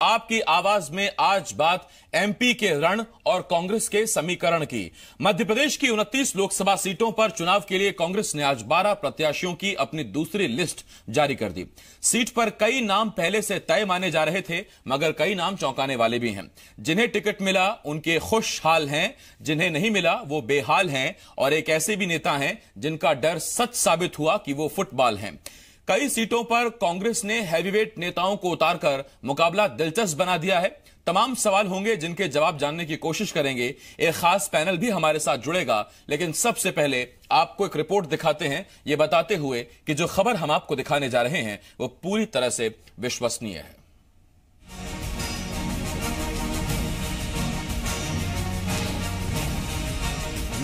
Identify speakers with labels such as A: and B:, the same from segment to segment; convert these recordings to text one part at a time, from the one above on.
A: आपकी आवाज में आज बात एमपी के रण और कांग्रेस के समीकरण की। मध्य प्रदेश की 29 लोकसभा सीटों पर चुनाव के लिए कांग्रेस ने आज 12 प्रत्याशियों की अपनी दूसरी लिस्ट जारी कर दी। सीट पर कई नाम पहले से तय माने जा रहे थे, मगर कई नाम चौंकाने वाले भी हैं। जिन्हें टिकट मिला उनके खुशहाल हैं, जिन्हें नहीं मिला वो बेहाल हैं, और एक ऐसे भी नेता हैं जिनका डर सच साबित हुआ कि वो फुटबॉल हैं। कई सीटों पर कांग्रेस ने हैवीवेट नेताओं को उतारकर मुकाबला दिलचस्प बना दिया है। तमाम सवाल होंगे जिनके जवाब जानने की कोशिश करेंगे। एक खास पैनल भी हमारे साथ जुड़ेगा, लेकिन सबसे पहले आपको एक रिपोर्ट दिखाते हैं, ये बताते हुए कि जो खबर हम आपको दिखाने जा रहे हैं वो पूरी तरह से विश्वसनीय है।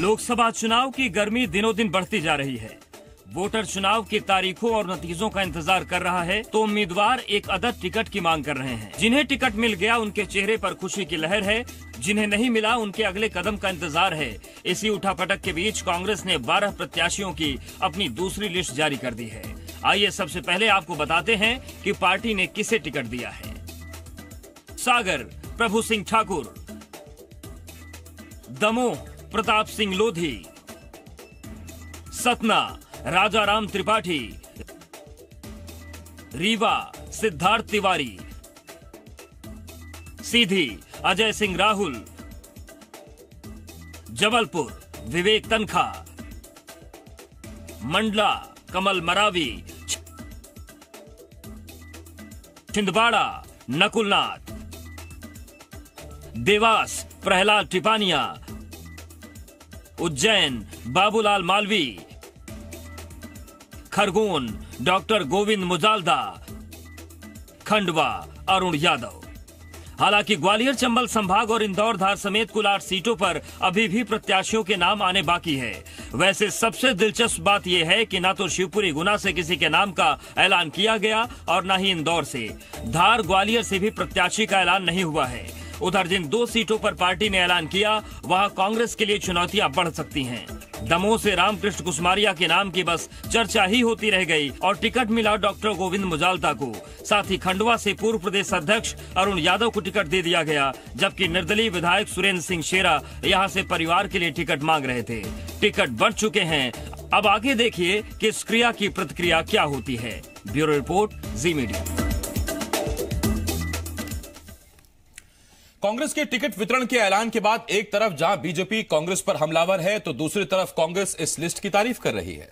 B: लोकसभा चुनाव की गर्मी दिनों दिन बढ़ती जा रही है। वोटर चुनाव की तारीखों और नतीजों का इंतजार कर रहा है, तो उम्मीदवार एक अदद टिकट की मांग कर रहे हैं। जिन्हें टिकट मिल गया उनके चेहरे पर खुशी की लहर है, जिन्हें नहीं मिला उनके अगले कदम का इंतजार है। इसी उठापटक के बीच कांग्रेस ने 12 प्रत्याशियों की अपनी दूसरी लिस्ट जारी कर दी है। आइए सबसे पहले आपको बताते हैं कि पार्टी ने किसे टिकट दिया है। सागर प्रभु सिंह ठाकुर, दमोह प्रताप सिंह लोधी, सतना राजाराम त्रिपाठी, रीवा सिद्धार्थ तिवारी, सीधी अजय सिंह राहुल, जबलपुर विवेक तनखा, मंडला कमल मरावी, छिंदवाड़ा नकुलनाथ, देवास प्रहलाद टिपानिया, उज्जैन बाबूलाल मालवी, खरगोन डॉक्टर गोविंद मुजालदा, खंडवा अरुण यादव। हालांकि ग्वालियर चंबल संभाग और इंदौर धार समेत कुल 8 सीटों पर अभी भी प्रत्याशियों के नाम आने बाकी है। वैसे सबसे दिलचस्प बात यह है कि न तो शिवपुरी गुना से किसी के नाम का ऐलान किया गया और न ही इंदौर से। धार ग्वालियर से भी प्रत्याशी का ऐलान नहीं हुआ है। उधर जिन 2 सीटों पर पार्टी ने ऐलान किया वहां कांग्रेस के लिए चुनौतियां बढ़ सकती हैं। दमोह से रामकृष्ण कुसमारिया के नाम की बस चर्चा ही होती रह गई और टिकट मिला डॉक्टर गोविंद मुजालदा को। साथ ही खंडवा से पूर्व प्रदेश अध्यक्ष अरुण यादव को टिकट दे दिया गया, जबकि निर्दलीय विधायक सुरेंद्र सिंह शेरा यहां से परिवार के लिए टिकट मांग रहे थे। टिकट बढ़ चुके हैं। अब आगे देखिए कि इस क्रिया की प्रतिक्रिया क्या होती है। ब्यूरो रिपोर्ट, जी मीडिया।
A: कांग्रेस के टिकट वितरण के ऐलान के बाद एक तरफ जहां बीजेपी कांग्रेस पर हमलावर है, तो दूसरी तरफ कांग्रेस इस लिस्ट की तारीफ कर रही है।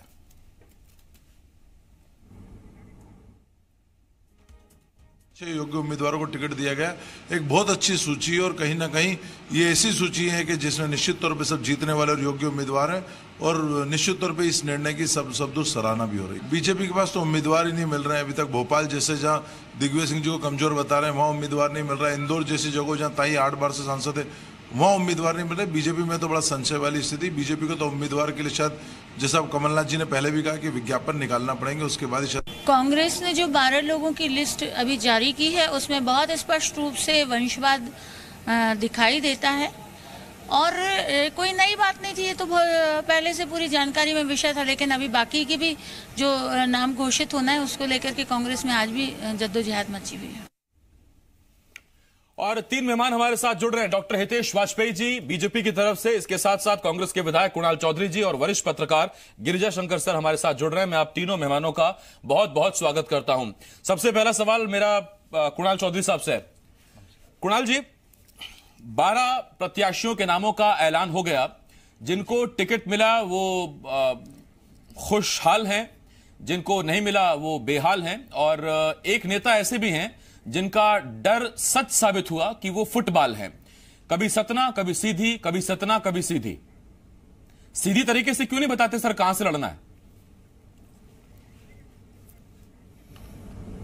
C: योग्य उम्मीदवारों को टिकट दिया गया, एक बहुत अच्छी सूची, और कहीं ना कहीं ये ऐसी सूची है कि जिसमें निश्चित तौर पे सब जीतने वाले और योग्य उम्मीदवार हैं, और निश्चित तौर पे इस निर्णय की सब सराहना भी हो रही है। बीजेपी के पास तो उम्मीदवार ही नहीं मिल रहे हैं अभी तक। भोपाल जैसे जहां दिग्विजय सिंह जी को कमजोर बता रहे हैं वहां उम्मीदवार नहीं मिल रहा है। इंदौर जैसी जगह जहां ताई 8 बार से सांसद है वहां उम्मीदवार नहीं मिल रहे। बीजेपी में तो बड़ा संशय वाली स्थिति। बीजेपी को तो उम्मीदवार के लिए शायद, जैसा कमलनाथ जी ने पहले भी कहा, कि विज्ञापन निकालना पड़ेंगे, उसके बाद ही।
D: कांग्रेस ने जो 12 लोगों की लिस्ट अभी जारी की है उसमें बहुत स्पष्ट रूप से वंशवाद दिखाई देता है, और कोई नई बात नहीं थी। ये तो पहले से पूरी जानकारी में विषय था, लेकिन अभी बाकी की भी जो नाम घोषित होना है उसको लेकर के कांग्रेस में आज भी जद्दोजहद मची हुई है।
A: और 3 मेहमान हमारे साथ जुड़ रहे हैं। डॉक्टर हितेश वाजपेयी जी बीजेपी की तरफ से, इसके साथ साथ कांग्रेस के विधायक कुणाल चौधरी जी और वरिष्ठ पत्रकार गिरिजा शंकर सर हमारे साथ जुड़ रहे हैं। मैं आप तीनों मेहमानों का बहुत बहुत स्वागत करता हूं। सबसे पहला सवाल मेरा कुणाल चौधरी साहब से है। कुणाल जी, 12 प्रत्याशियों के नामों का ऐलान हो गया। जिनको टिकट मिला वो खुशहाल हैं, जिनको नहीं मिला वो बेहाल हैं, और एक नेता ऐसे भी हैं जिनका डर सच साबित हुआ कि वो फुटबॉल हैं। कभी सतना कभी सीधी, कभी सतना कभी सीधी। सीधी तरीके से क्यों नहीं बताते सर कहां से लड़ना है?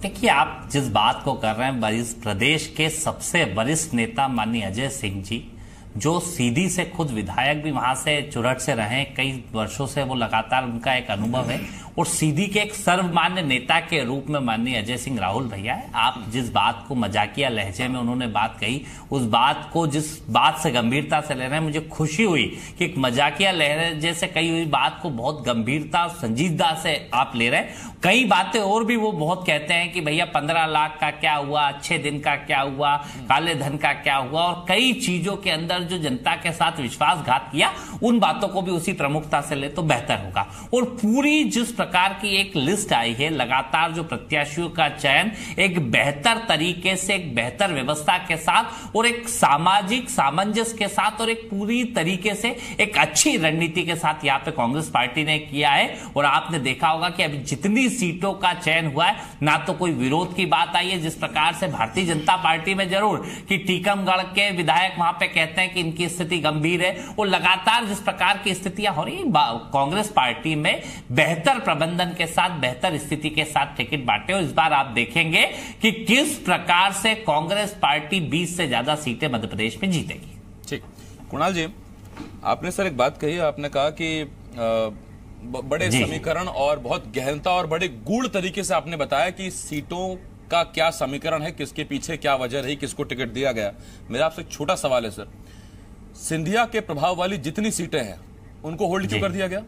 E: देखिए, आप जिस बात को कर रहे हैं, इस प्रदेश के सबसे वरिष्ठ नेता माननीय अजय सिंह जी, जो सीधी से खुद विधायक भी वहां से चुरट से रहे, कई वर्षों से वो लगातार, उनका एक अनुभव है। और सीधी के एक सर्वमान्य नेता के रूप में माननीय अजय सिंह राहुल भैया है। आप जिस बात को मजाकिया लहजे में उन्होंने बात कही, उस बात को जिस बात से गंभीरता से ले रहे हैं, मुझे खुशी हुई कि एक मजाकिया लहजे से कही हुई बात को बहुत गंभीरता और संजीदता से आप ले रहे हैं। कई बातें और भी वो बहुत कहते हैं कि भैया 15 लाख का क्या हुआ, अच्छे दिन का क्या हुआ, काले धन का क्या हुआ, और कई चीजों के अंदर जो जनता के साथ विश्वासघात किया, उन बातों को भी उसी प्रमुखता से ले तो बेहतर होगा। और पूरी जिस प्रकार की एक लिस्ट आई है, लगातार जो प्रत्याशियों का चयन एक बेहतर तरीके से, एक बेहतर व्यवस्था के साथ और एक सामाजिक सामंजस्य के साथ और एक पूरी तरीके से एक अच्छी रणनीति के साथ यहां पे कांग्रेस पार्टी ने किया है। और आपने देखा होगा कि अभी जितनी सीटों का चयन हुआ है, ना तो कोई विरोध की बात आई है, जिस प्रकार से भारतीय जनता पार्टी में जरूर कि टीकमगढ़ के विधायक वहां पे कहते हैं कि इनकी स्थिति गंभीर है, और लगातार जिस प्रकार की स्थितियां हो रही, कांग्रेस पार्टी में बेहतर प्रबंधन के साथ, बेहतर स्थिति के साथ टिकट बांटे। और इस बार आप देखेंगे कि किस प्रकार से कांग्रेस पार्टी 20 से ज्यादा सीटें मध्य प्रदेश में जीतेगी।
A: ठीक, कुणाल जी, आपने सर एक बात कही, आपने कहा कि बड़े समीकरण और बहुत गहनता और बड़े गूढ़ तरीके से आपने बताया कि सीटों का क्या समीकरण है, किसके पीछे क्या वजह रही, किसको टिकट दिया गया। मेरा आपसे एक छोटा सवाल है सर, सिंधिया के प्रभाव वाली जितनी सीटें हैं उनको होल्ड क्यों कर दिया गया?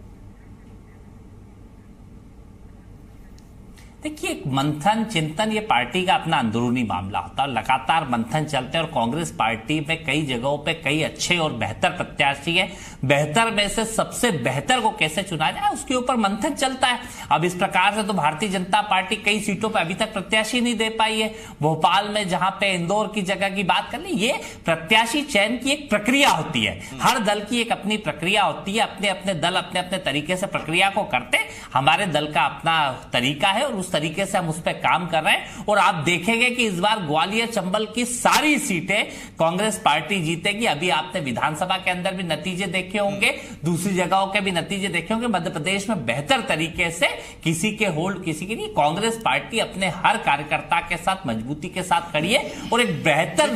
E: देखिए, मंथन चिंतन ये पार्टी का अपना अंदरूनी मामला होता है। लगातार मंथन चलते हैं और कांग्रेस पार्टी में कई जगहों पे कई अच्छे और बेहतर प्रत्याशी हैं। बेहतर में से सबसे बेहतर को कैसे चुना जाए, उसके ऊपर मंथन चलता है। अब इस प्रकार से तो भारतीय जनता पार्टी कई सीटों पर अभी तक प्रत्याशी नहीं दे पाई है। भोपाल में जहां पे इंदौर की जगह की बात कर ली, ये प्रत्याशी चयन की एक प्रक्रिया होती है। हर दल की एक अपनी प्रक्रिया होती है, अपने अपने दल अपने अपने तरीके से प्रक्रिया को करते। हमारे दल का अपना तरीका है और उस तरीके से हम उस पर काम कर रहे हैं। और आप देखेंगे कि इस बार ग्वालियर चंबल की सारी सीटें कांग्रेस पार्टी जीतेगी। अभी आपने विधानसभा के अंदर भी नतीजे देखे होंगे, दूसरी जगहों के भी नतीजे देखे होंगे। मध्य प्रदेश में बेहतर तरीके से किसी के होल्ड किसी के नहीं, कांग्रेस पार्टी अपने हर कार्यकर्ता के साथ मजबूती के साथ खड़ी है और एक बेहतर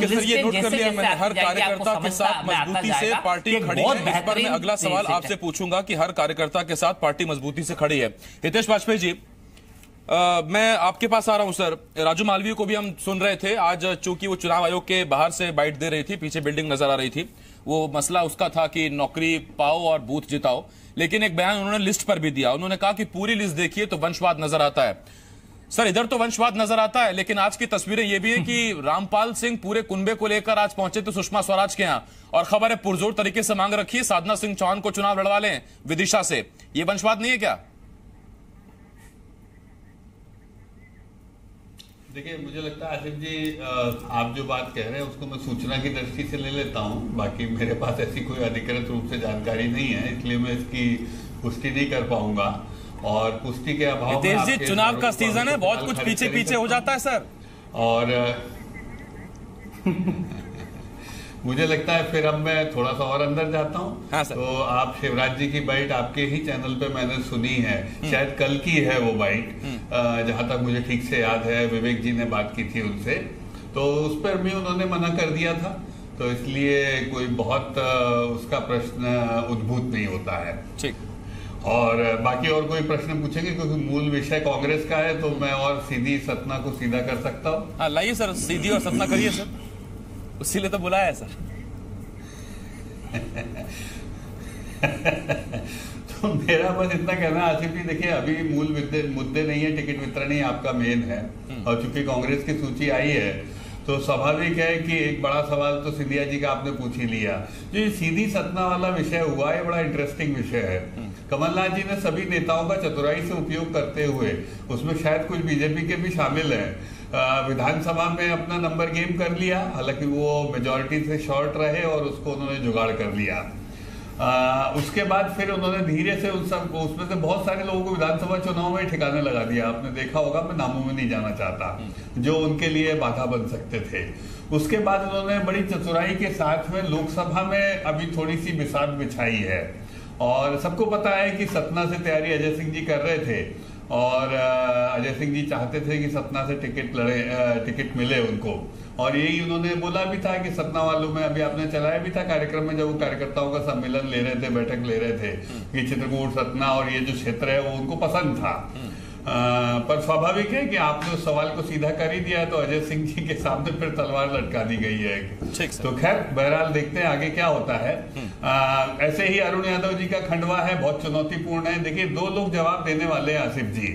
A: हर कार्यकर्ता के साथ मजबूती से पार्टी खड़ी है। इस पर मैं अगला सवाल आपसे पूछूंगा कि हर कार्यकर्ता के साथ पार्टी मजबूती से खड़ी है। हितेश वाजपेयी जी, मैं आपके पास आ रहा हूं सर। राजू मालवीय को भी हम सुन रहे थे आज, चूंकि वो चुनाव आयोग के बाहर से बाइट दे रही थी, पीछे बिल्डिंग नजर आ रही थी। वो मसला उसका था कि नौकरी पाओ और बूथ जिताओ, लेकिन एक बयान उन्होंने लिस्ट पर भी दिया। उन्होंने कहा कि पूरी लिस्ट देखिए तो वंशवाद नजर आता है। सर, इधर तो वंशवाद नजर आता है, लेकिन आज की तस्वीरें ये भी है कि रामपाल सिंह पूरे कुनबे को लेकर आज पहुंचे थे सुषमा स्वराज के यहां, और खबर है पुरजोर तरीके से मांग रखी है साधना सिंह चौहान को चुनाव लड़वा लें विदिशा से। ये वंशवाद नहीं है क्या?
F: देखिए, मुझे लगता है आसिफ जी, आप जो बात कह रहे हैं उसको मैं सूचना की दृष्टि से ले लेता हूं। बाकी मेरे पास ऐसी कोई अधिकृत रूप से जानकारी नहीं है, इसलिए मैं इसकी पुष्टि नहीं कर पाऊंगा। और पुष्टि के अभाव में
A: चुनाव का सीजन है, बहुत कुछ पीछे पीछे हो जाता है सर।
F: और मुझे लगता है फिर अब मैं थोड़ा सा और अंदर जाता हूँ।
A: हाँ सर।
F: तो आप शिवराज जी की बाइट आपके ही चैनल पे मैंने सुनी है, शायद कल की है वो बाइट, जहां तक मुझे ठीक से याद है। विवेक जी ने बात की थी उनसे, तो उस पर भी उन्होंने मना कर दिया था, तो इसलिए कोई बहुत उसका प्रश्न उद्भूत नहीं होता है।
A: ठीक।
F: और बाकी और कोई प्रश्न पूछेंगे, क्योंकि मूल विषय कांग्रेस का है, तो मैं और सीधी सतना को सीधा कर सकता हूँ।
A: हाँ, लाइए सर, सीधी और सतना करिए सर, उसीलिए तो बुलाया है सर।
F: तो मेरा बस इतना कहना है आसिफ जी, देखिए अभी मूल मुद्दे नहीं है, टिकट वितरण ही आपका मेन है। और चूंकि कांग्रेस की सूची आई है, तो स्वाभाविक है कि एक बड़ा सवाल तो सिंधिया जी का आपने पूछ ही लिया। जो ये सीधी सतना वाला विषय हुआ है, बड़ा इंटरेस्टिंग विषय है। कमलनाथ जी ने सभी नेताओं का चतुराई से उपयोग करते हुए, उसमें शायद कुछ बीजेपी के भी शामिल हैं, विधानसभा में अपना नंबर गेम कर लिया। हालांकि वो मेजॉरिटी से शॉर्ट रहे और उसको उन्होंने जुगाड़ कर लिया। उसके बाद फिर उन्होंने धीरे से उसमें से बहुत सारे लोगों को विधानसभा चुनाव में ठिकाने लगा दिया। आपने देखा होगा, मैं नामों में नहीं जाना चाहता, जो उनके लिए बाधा बन सकते थे। उसके बाद उन्होंने बड़ी चतुराई के साथ में लोकसभा में अभी थोड़ी सी बिसात बिछाई है। और सबको पता है कि सतना से तैयारी अजय सिंह जी कर रहे थे, और अजय सिंह जी चाहते थे कि सतना से टिकट मिले उनको, और यही उन्होंने बोला भी था कि सतना वालों में अभी आपने चलाया भी था कार्यक्रम में, जब वो कार्यकर्ताओं का सम्मेलन ले रहे थे, बैठक ले रहे थे कि चित्रकूट, सतना और ये जो क्षेत्र है वो उनको पसंद था। पर स्वाभाविक है कि आपने उस सवाल को सीधा कर ही दिया, तो अजय सिंह जी के सामने फिर तलवार लटका दी गई है। तो खैर बहरहाल देखते हैं आगे क्या होता है। ऐसे ही अरुण यादव जी का खंडवा है, बहुत चुनौतीपूर्ण है। देखिए, दो लोग जवाब देने वाले हैं आसिफ जी,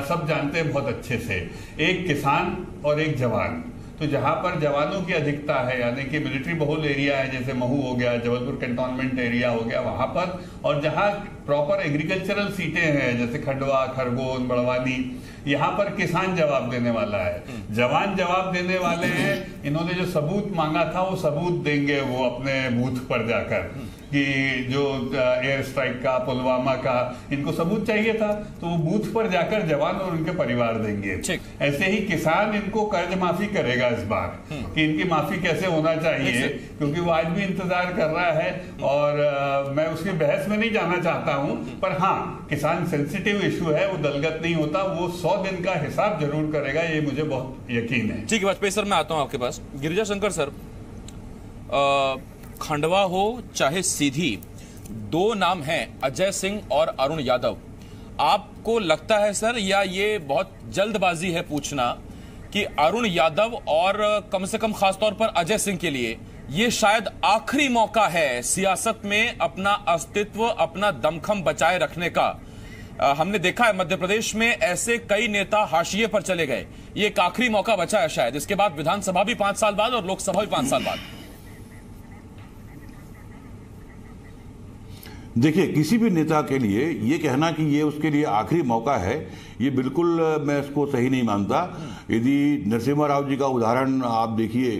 F: सब जानते हैं बहुत अच्छे से, एक किसान और एक जवान। तो जहां पर जवानों की अधिकता है, यानी कि मिलिट्री बहुल एरिया है, जैसे महू हो गया, जबलपुर कैंटोनमेंट एरिया हो गया, वहां पर, और जहां प्रॉपर एग्रीकल्चरल सीटें हैं जैसे खंडवा, खरगोन, बड़वानी, यहाँ पर किसान जवाब देने वाला है, जवान जवाब देने वाले हैं। इन्होंने जो सबूत मांगा था वो सबूत देंगे वो अपने बूथ पर जाकर, कि जो एयर स्ट्राइक का, पुलवामा का, इनको सबूत चाहिए था, तो वो बूथ पर जाकर जवान और उनके परिवार देंगे। ऐसे ही किसान इनको कर्ज माफी करेगा इस बार, कि इनकी माफी कैसे होना चाहिए, क्योंकि वो आज भी इंतजार कर रहा है। और मैं उसकी बहस में नहीं जाना चाहता हूं, पर हाँ, किसान सेंसिटिव इशू है, वो दलगत नहीं होता, वो 100 दिन का हिसाब जरूर करेगा, ये मुझे बहुत यकीन है।
A: ठीक है वाजपेयी सर, मैं आता हूं आपके पास। गिरिजा शंकर सर, खंडवा हो चाहे सीधी, दो नाम हैं, अजय सिंह और अरुण यादव। आपको लगता है सर, या ये बहुत जल्दबाजी है पूछना, कि अरुण यादव और कम से कम खासतौर पर अजय सिंह के लिए ये शायद आखिरी मौका है सियासत में अपना अस्तित्व, अपना दमखम बचाए रखने का? हमने देखा है मध्य प्रदेश में ऐसे कई नेता हाशिए पर चले गए, ये एक आखिरी मौका बचा है शायद। इसके बाद विधानसभा भी 5 साल बाद और लोकसभा भी 5 साल बाद।
G: देखिए, किसी भी नेता के लिए ये कहना कि ये उसके लिए आखिरी मौका है, ये बिल्कुल मैं इसको सही नहीं मानता। यदि नरसिम्हा राव जी का उदाहरण आप देखिए,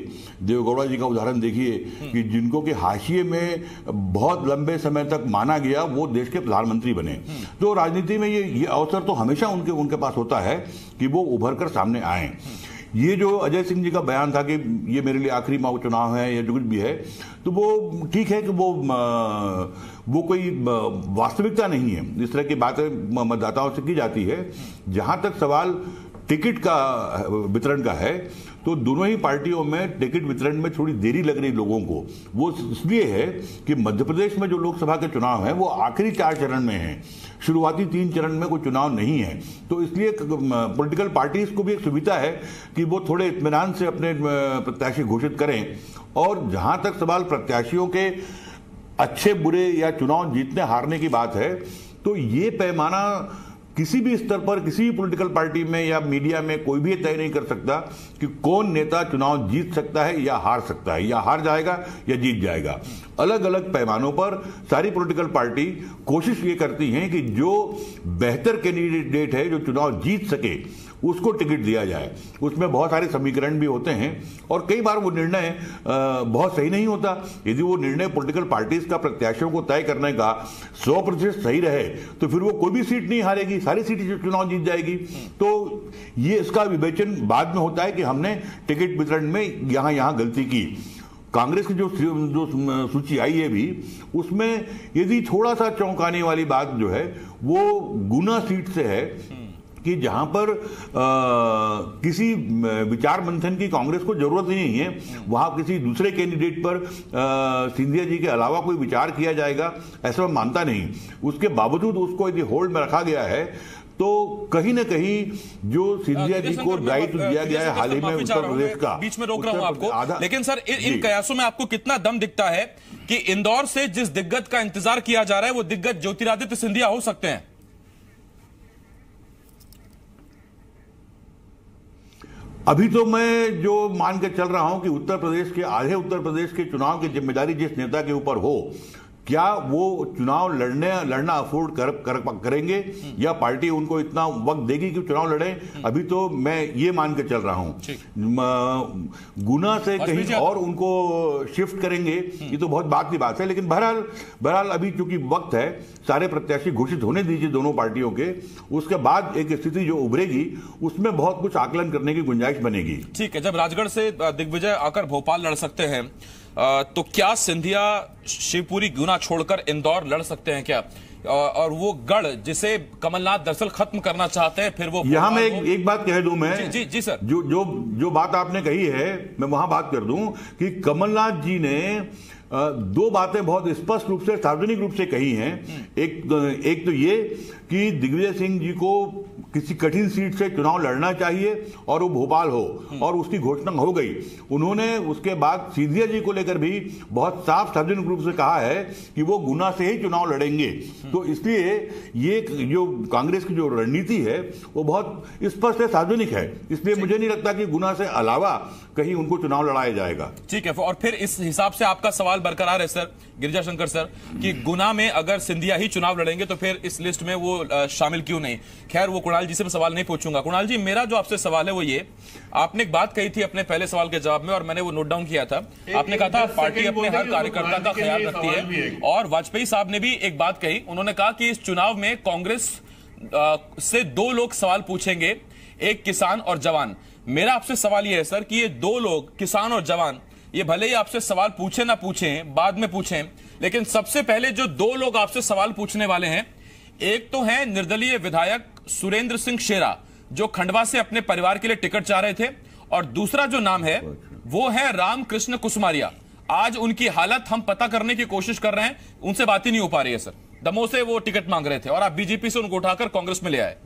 G: देवेगौड़ा जी का उदाहरण देखिए, कि जिनको के हाशिए में बहुत लंबे समय तक माना गया, वो देश के प्रधानमंत्री बने। तो राजनीति में ये अवसर तो हमेशा उनके पास होता है कि वो उभर कर सामने आए। ये जो अजय सिंह जी का बयान था कि ये मेरे लिए आखिरी चुनाव है या जो कुछ भी है, तो वो ठीक है कि वो कोई वास्तविकता नहीं है। इस तरह की बातें मतदाताओं से की जाती है। जहां तक सवाल टिकट का वितरण का है, तो दोनों ही पार्टियों में टिकट वितरण में थोड़ी देरी लग रही लोगों को। वो इसलिए है कि मध्य प्रदेश में जो लोकसभा के चुनाव हैं वो आखिरी 4 चरण में हैं, शुरुआती 3 चरण में कोई चुनाव नहीं है। तो इसलिए पॉलिटिकल पार्टीज को भी एक सुविधा है कि वो थोड़े इत्मीनान से अपने प्रत्याशी घोषित करें। और जहां तक सवाल प्रत्याशियों के अच्छे बुरे या चुनाव जीतने हारने की बात है, तो ये पैमाना किसी भी स्तर पर, किसी भी पॉलिटिकल पार्टी में या मीडिया में कोई भी तय नहीं कर सकता कि कौन नेता चुनाव जीत सकता है या हार सकता है, या हार जाएगा या जीत जाएगा। अलग अलग पैमानों पर सारी पॉलिटिकल पार्टी कोशिश ये करती हैं कि जो बेहतर कैंडिडेट है, जो चुनाव जीत सके, उसको टिकट दिया जाए। उसमें बहुत सारे समीकरण भी होते हैं और कई बार वो निर्णय बहुत सही नहीं होता। यदि वो निर्णय पॉलिटिकल पार्टीज का प्रत्याशियों को तय करने का 100% सही रहे, तो फिर वो कोई भी सीट नहीं हारेगी, सारी सीट चुनाव जीत जाएगी। तो ये इसका विवेचन बाद में होता है कि हमने टिकट वितरण में यहां गलती की। कांग्रेस की जो सूची आई है भी, उसमें यदि थोड़ा सा चौंकाने वाली बात जो है वो गुना सीट से है, कि जहां पर किसी विचार मंथन की कांग्रेस को जरूरत ही नहीं है, वहां किसी दूसरे कैंडिडेट पर सिंधिया जी के अलावा कोई विचार किया जाएगा, ऐसा मैं मानता नहीं। उसके बावजूद उसको यदि होल्ड में रखा गया है, तो कहीं ना कहीं जो सिंधिया जी को दायित्व दिया गया है हाल ही में उत्तर प्रदेश का,
A: बीच में रोक रहा हूं आपको, लेकिन सर इन कयासों में आपको कितना दम दिखता है कि इंदौर से जिस दिग्गज का इंतजार किया जा रहा है वो दिग्गज ज्योतिरादित्य सिंधिया हो सकते हैं?
G: अभी तो मैं जो मान के चल रहा हूं कि आधे उत्तर प्रदेश के चुनाव की जिम्मेदारी जिस नेता के ऊपर हो, क्या वो चुनाव लड़ना अफोर्ड करेंगे या पार्टी उनको इतना वक्त देगी कि चुनाव लड़ें? अभी तो मैं ये मान के चल रहा हूं। गुना से कहीं और उनको शिफ्ट करेंगे, ये तो बहुत बात की बात है। लेकिन बहरहाल अभी चूंकि वक्त है, सारे प्रत्याशी घोषित होने दीजिए दोनों पार्टियों के, उसके बाद एक स्थिति जो उभरेगी उसमें बहुत कुछ आकलन करने की गुंजाइश बनेगी।
A: ठीक है, जब राजगढ़ से दिग्विजय आकर भोपाल लड़ सकते हैं, तो क्या सिंधिया शिवपुरी गुना छोड़कर इंदौर लड़ सकते हैं क्या? और वो गढ़ जिसे कमलनाथ दरअसल खत्म करना चाहते हैं, फिर वो
G: यहां मैं एक बात कह दूं, मैं
A: जी सर,
G: जो बात आपने कही है मैं वहां बात कर दूं कि कमलनाथ जी ने दो बातें बहुत स्पष्ट रूप से सार्वजनिक रूप से कही हैं। एक तो ये कि दिग्विजय सिंह जी को किसी कठिन सीट से चुनाव लड़ना चाहिए और वो भोपाल हो, और उसकी घोषणा हो गई। उन्होंने उसके बाद सिंधिया जी को लेकर भी बहुत साफ सार्वजनिक रूप से कहा है कि वो गुना से ही चुनाव लड़ेंगे। तो इसलिए ये जो कांग्रेस की जो रणनीति है वो बहुत स्पष्ट है, सार्वजनिक है। इसलिए मुझे नहीं लगता कि गुना से अलावा कहीं उनको चुनाव लड़ाया जाएगा।
A: ठीक है, और फिर इस हिसाब से आपका सवाल बरकरार है सर गिरिजाशंकर सर कि गुना में अगर सिंधिया ही चुनाव लड़ेंगे तो फिर इस लिस्ट में वो शामिल क्यों नहीं? खैर वो कुणाल जी से मैं सवाल नहीं पूछूंगा। कुणाल जी, मेरा जो आपसे सवाल है वो ये, आपने एक बात कही थी अपने पहले सवाल के जवाब में और मैंने वो नोट डाउन किया था। आपने कहा था पार्टी अपने हर कार्यकर्ता का ख्याल रखती है, और वाजपेयी साहब ने भी एक बात कही, उन्होंने कहा कि इस चुनाव में कांग्रेस से दो लोग सवाल पूछेंगे, एक किसान और जवान। मेरा आपसे सवाल यह है सर कि ये दो लोग किसान और जवान, ये भले ही आपसे सवाल पूछे ना पूछें, बाद में पूछें, लेकिन सबसे पहले जो दो लोग आपसे सवाल पूछने वाले हैं, एक तो हैं निर्दलीय विधायक सुरेंद्र सिंह शेरा जो खंडवा से अपने परिवार के लिए टिकट चाह रहे थे, और दूसरा जो नाम है वो है रामकृष्ण कुसमारिया। आज उनकी हालत हम पता करने की कोशिश कर रहे हैं, उनसे बात ही नहीं हो पा रही है सर। दमोह से वो टिकट मांग रहे थे और आप बीजेपी से उनको उठाकर कांग्रेस में ले आए।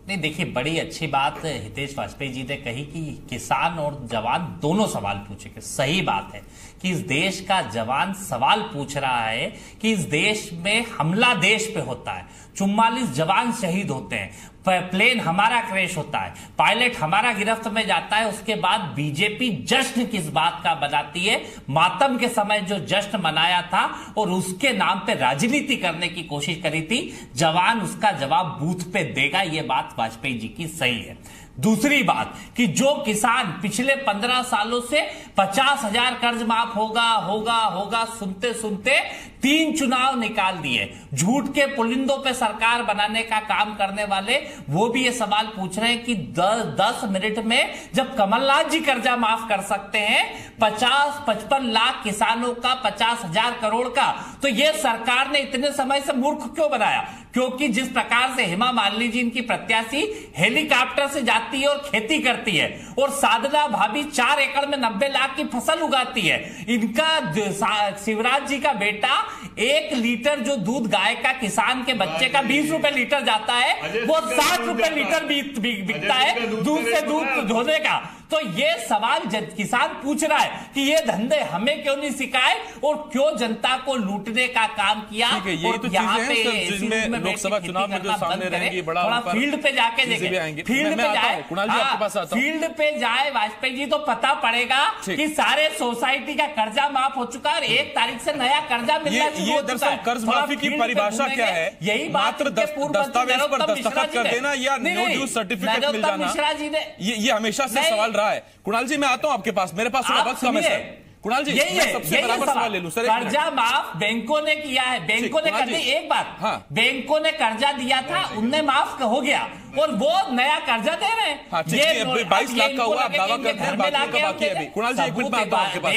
E: नहीं, देखिए बड़ी अच्छी बात हितेश वाजपेयी जी ने कही कि किसान और जवान दोनों सवाल पूछेंगे। सही बात है कि इस देश का जवान सवाल पूछ रहा है कि इस देश में हमला देश पे होता है, 44 जवान शहीद होते हैं, प्लेन हमारा क्रैश होता है, पायलट हमारा गिरफ्त में जाता है, उसके बाद बीजेपी जश्न किस बात का मनाती है? मातम के समय जो जश्न मनाया था और उसके नाम पे राजनीति करने की कोशिश करी थी। जवान उसका जवाब बूथ पे देगा, ये बात वाजपेयी जी की सही है। दूसरी बात कि जो किसान पिछले 15 सालों से 50,000 कर्ज माफ होगा होगा होगा सुनते सुनते 3 चुनाव निकाल दिए, झूठ के पुलिंदों पे सरकार बनाने का काम करने वाले वो भी ये सवाल पूछ रहे हैं कि 10 मिनट में जब कमलनाथ जी कर्जा माफ कर सकते हैं 55 लाख किसानों का 50,000 करोड़ का, तो ये सरकार ने इतने समय से मूर्ख क्यों बनाया? क्योंकि जिस प्रकार से हेमा मालिनी जी इनकी प्रत्याशी हेलीकॉप्टर से जाती है और खेती करती है, और साधना भाभी 4 एकड़ में 90 लाख की फसल उगाती है, इनका शिवराज जी का बेटा 1 लीटर जो दूध गाय का किसान के बच्चे का 20 रुपए लीटर जाता है, वो 60 रुपए लीटर बिकता है दूध से दूध धोने का। तो ये सवाल किसान पूछ रहा है कि ये धंधे हमें क्यों नहीं सिखाए और क्यों जनता को लूटने का काम किया।
A: यही तो चीजें हैं सर जिसमें लोकसभा चुनाव में जो सामने रहेंगी, बड़ा
E: फील्ड पे जाके देखें, फील्ड पे जाए,
A: कुणाल जी आपके पास आता हूं,
E: फील्ड पे जाए वाजपेयी जी तो पता पड़ेगा कि सारे सोसाइटी का कर्जा माफ हो चुका है, 1 तारीख से नया कर्जा मिलना शुरू हो चुका है।
A: कर्ज माफी की परिभाषा क्या है?
E: यही
A: मात्र दस्तावेज पर दस्तखत कर देना या नो ड्यू सर्टिफिकेट मिल जाना?
E: मिश्रा जी ने
A: ये हमेशा से सवाल रहा है। कुणाल जी मैं आता हूं आपके पास, मेरे पास थोड़ा वक्त कम है सर। कुणाल जी मैं सबसे बराबर सवाल ले लूं सर।
E: कर्जा माफ बैंकों ने किया है, बैंकों ने कर दी। एक बात,
A: हाँ,
E: बैंकों ने कर्जा दिया था, उनने माफ हो गया और वो नया कर्जा दे रहे हैं।
A: हाँ, ये 22 लाख का हुआ, आप दावा करते हैं, बाकी का बाकी है अभी। कुणाल जी एक मिनट में आता हूं आपके पास।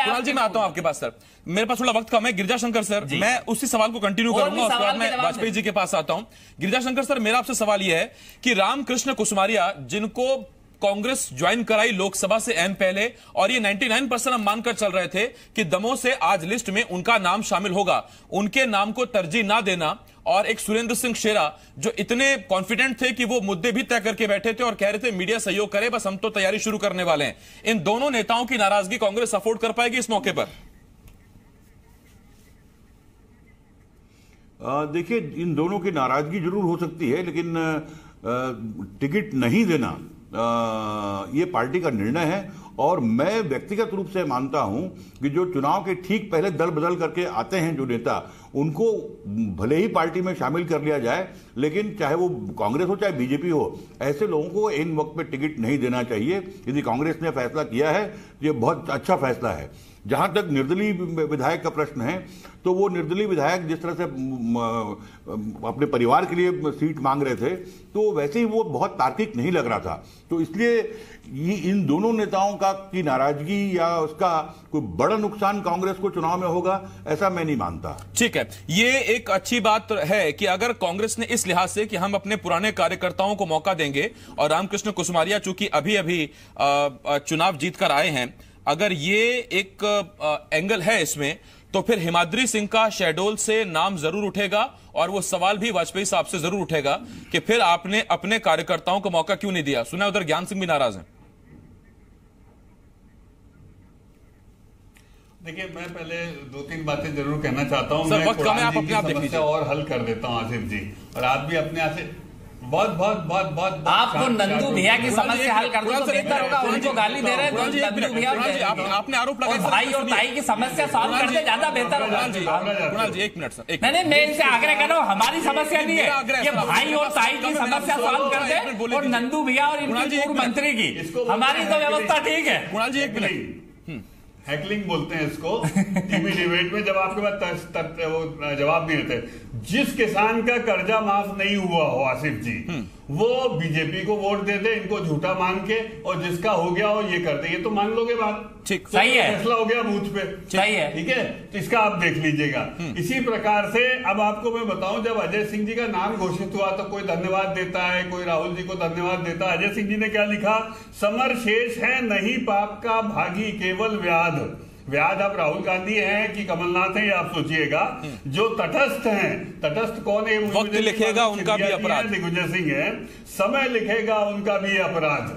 A: कुणाल जी मैं आता हूं आपके पास सर, मेरे पास थोड़ा वक्त कम है। गिरिजाशंकर सर, मैं उसी सवाल को कंटिन्यू करूंगा, उसके बाद मैं वाजपेयी जी के पास आता हूं। गिरिजाशंकर सर, मेरा आपसे सवाल यह है कि रामकृष्ण कुसमारिया जिनको कांग्रेस ज्वाइन कराई लोकसभा से एम पहले, और ये 99% हम मानकर चल रहे थे कि दमोह से आज लिस्ट में उनका नाम शामिल होगा, उनके नाम को तरजीह ना देना, और एक सुरेंद्र सिंह शेरा जो इतने कॉन्फिडेंट थे कि वो मुद्दे भी तय करके बैठे थे और कह रहे थे मीडिया सहयोग करे, बस हम तो तैयारी शुरू करने वाले हैं। इन दोनों नेताओं की नाराजगी कांग्रेस अफोर्ड कर पाएगी इस मौके पर?
G: देखिए, इन दोनों की नाराजगी जरूर हो सकती है, लेकिन टिकट नहीं देना ये पार्टी का निर्णय है। और मैं व्यक्तिगत रूप से मानता हूं कि जो चुनाव के ठीक पहले दल बदल करके आते हैं जो नेता, उनको भले ही पार्टी में शामिल कर लिया जाए, लेकिन चाहे वो कांग्रेस हो चाहे बीजेपी हो, ऐसे लोगों को इन वक्त पे टिकट नहीं देना चाहिए। यदि कांग्रेस ने फैसला किया है तो ये बहुत अच्छा फैसला है। जहां तक निर्दलीय विधायक का प्रश्न है, तो वो निर्दलीय विधायक जिस तरह से अपने परिवार के लिए सीट मांग रहे थे, तो वैसे ही वो बहुत तार्किक नहीं लग रहा था। तो इसलिए ये इन दोनों नेताओं का की नाराजगी या उसका कोई बड़ा नुकसान कांग्रेस को चुनाव में होगा, ऐसा मैं नहीं मानता।
A: ठीक है, ये एक अच्छी बात है कि अगर कांग्रेस ने इस लिहाज से कि हम अपने पुराने कार्यकर्ताओं को मौका देंगे, और रामकृष्ण कुसुमारिया चूंकि अभी अभी चुनाव जीतकर आए हैं, अगर ये एक एंगल है इसमें, तो फिर हिमाद्री सिंह का शहडोल से नाम जरूर उठेगा, और वो सवाल भी वाजपेयी साहब से जरूर उठेगा कि फिर आपने अपने कार्यकर्ताओं को मौका क्यों नहीं दिया। सुना उधर ज्ञान सिंह भी नाराज हैं।
F: देखिए, मैं पहले 2-3 बातें जरूर कहना चाहता हूं।
A: सर, वक्त कम है, आप अपने आप देख लीजिए
F: और हल कर देता हूं आसिफ जी, और आप भी अपने आप से बहुत
E: आपको नंदू भैया की समस्या हल कर दो तो बेहतर होगा। उनको गाली दे रहे हैं तो नंदू भैया
A: आपने आरोप लगाया,
E: भाई और ताई की समस्या सॉल्व कर दे, ज्यादा बेहतर होगा।
A: कुणाल जी 1 मिनट सर।
E: नहीं, मैं इनसे आग्रह कर रहा हूँ, हमारी समस्या नहीं है, ये भाई और ताई की समस्या सॉल्व कर दे, और नंदू भैया और इनकी पूर्व मंत्री की, हमारी तो व्यवस्था ठीक है।
A: कुणाल जी 1 मिनट।
F: हैकलिंग बोलते हैं इसको टीवी डिबेट में, जब आपके पास वो जवाब नहीं देते। जिस किसान का कर्जा माफ नहीं हुआ हो आसिफ जी, वो बीजेपी को वोट दे दे, इनको झूठा मान के, और जिसका हो गया हो ये कर दे, ये तो मान लोगे बात।
A: ठीक,
F: तो
E: सही है,
F: फैसला हो गया बूथ पे,
E: सही है,
F: ठीक है। तो इसका आप देख लीजिएगा। इसी प्रकार से अब आपको मैं बताऊं, जब अजय सिंह जी का नाम घोषित हुआ तो कोई धन्यवाद देता है, कोई राहुल जी को धन्यवाद देता है। अजय सिंह जी ने क्या लिखा? समर शेष है नहीं पाप का भागी, केवल व्याध। व्याध अब राहुल गांधी हैं कि कमलनाथ हैं, ये आप सोचिएगा। जो तटस्थ हैं, तटस्थ कौन है?
A: वक्त लिखेगा उनका भी अपराध,
F: दिग्विजय सिंह है। समय लिखेगा उनका भी अपराध।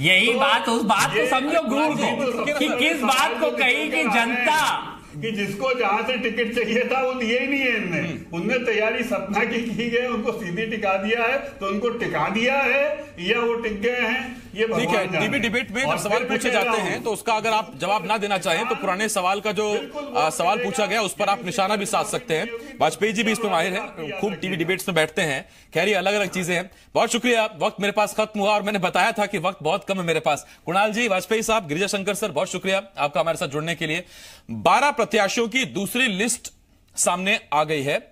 E: यही बात, उस बात को समझो गुरु को, कि किस बात को कही कि जनता
F: कि जिसको जहां से टिकट चाहिए था वो दिए ही नहीं है इनने। उनने तैयारी सपना की गई, उनको सीधी टिका दिया है, तो उनको टिका दिया है या वो टिक गए हैं, ये
A: ठीक है। टीवी डिबेट में जब सवाल पूछे जाते हैं तो उसका अगर आप जवाब ना देना चाहें तो पुराने सवाल का जो सवाल पूछा गया उस पर आप निशाना भी साध सकते हैं। वाजपेयी जी भी इस पर माहिर हैं, खूब टीवी डिबेट्स में बैठते हैं। खैर, ये अलग अलग चीजें हैं। बहुत शुक्रिया, वक्त मेरे पास खत्म हुआ और मैंने बताया था कि वक्त बहुत कम है मेरे पास। कुणाल जी, वाजपेयी साहब, गिरिजा शंकर सर, बहुत शुक्रिया आपका हमारे साथ जुड़ने के लिए। 12 प्रत्याशियों की दूसरी लिस्ट सामने आ गई है।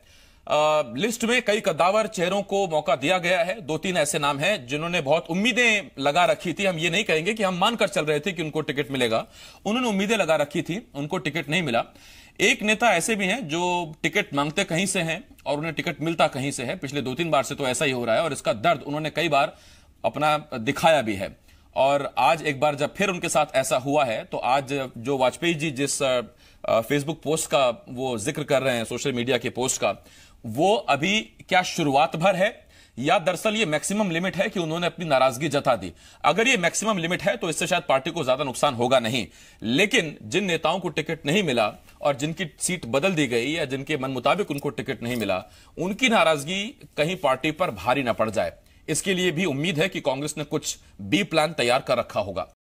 A: लिस्ट में कई कद्दावर चेहरों को मौका दिया गया है। 2-3 ऐसे नाम हैं जिन्होंने बहुत उम्मीदें लगा रखी थी। हम ये नहीं कहेंगे कि हम मानकर चल रहे थे कि उनको टिकट मिलेगा, उन्होंने उम्मीदें लगा रखी थी, उनको टिकट नहीं मिला। एक नेता ऐसे भी हैं जो टिकट मांगते कहीं से हैं और उन्हें टिकट मिलता कहीं से है। पिछले 2-3 बार से तो ऐसा ही हो रहा है और इसका दर्द उन्होंने कई बार अपना दिखाया भी है। और आज एक बार जब फिर उनके साथ ऐसा हुआ है, तो आज जो वाजपेयी जी जिस फेसबुक पोस्ट का वो जिक्र कर रहे हैं, सोशल मीडिया के पोस्ट का, वो अभी क्या शुरुआत भर है या दरअसल ये मैक्सिमम लिमिट है कि उन्होंने अपनी नाराजगी जता दी। अगर ये मैक्सिमम लिमिट है तो इससे शायद पार्टी को ज्यादा नुकसान होगा नहीं, लेकिन जिन नेताओं को टिकट नहीं मिला और जिनकी सीट बदल दी गई या जिनके मन मुताबिक उनको टिकट नहीं मिला, उनकी नाराजगी कहीं पार्टी पर भारी ना पड़ जाए, इसके लिए भी उम्मीद है कि कांग्रेस ने कुछ बी प्लान तैयार कर रखा होगा।